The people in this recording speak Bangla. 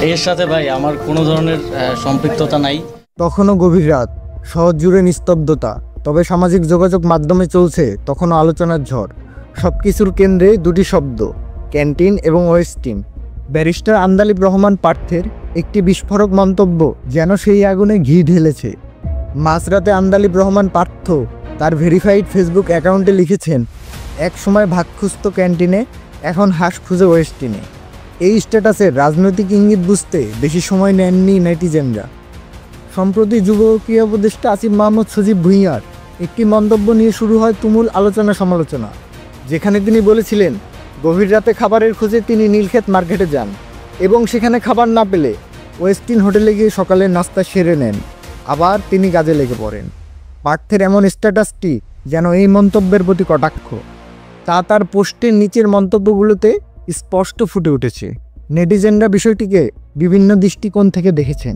এর সাথে ভাই আমার কোনো ধরনের সম্পৃক্ততা নাই। তখনও গভীর রাত, শহর জুড়ে নিস্তব্ধতা, তবে সামাজিক যোগাযোগ মাধ্যমে চলছে তখনও আলোচনার ঝড়। সব কিছুর কেন্দ্রে দুটি শব্দ, ক্যান্টিন এবং ওয়েস্টিন। ব্যারিস্টার আন্দালিব রহমান পার্থের একটি বিস্ফোরক মন্তব্য যেন সেই আগুনে ঘি ঢেলেছে। মাঝরাতে আন্দালিব রহমান পার্থ তার ভেরিফাইড ফেসবুক অ্যাকাউন্টে লিখেছেন, এক সময় ভাগ খুঁজত ক্যান্টিনে, এখন হাঁস খুঁজে ওয়েস্টিনে। এই স্ট্যাটাসের রাজনৈতিক ইঙ্গিত বুঝতে বেশি সময় নেননি নেটিজেনরা। সম্প্রতি যুব ক্রীড়া উপদেষ্টা আসিফ মাহমুদ সজীব ভুঁইয়ার একটি মন্তব্য নিয়ে শুরু হয় তুমুল আলোচনা সমালোচনা, যেখানে তিনি বলেছিলেন গভীর রাতে খাবারের খোঁজে তিনি নীলক্ষেত মার্কেটে যান এবং সেখানে খাবার না পেলে ওয়েস্টিন হোটেলে গিয়ে সকালের নাস্তা সেরে নেন। আবার তিনি কাজে লেগে পড়েন। পার্থের এমন স্ট্যাটাসটি যেন এই মন্তব্যের প্রতি কটাক্ষ। তা তার পোস্টের নিচের মন্তব্যগুলোতে স্পষ্ট ফুটে উঠেছে। নেটিজেনরা বিষয়টিকে বিভিন্ন দৃষ্টিকোণ থেকে দেখেছেন।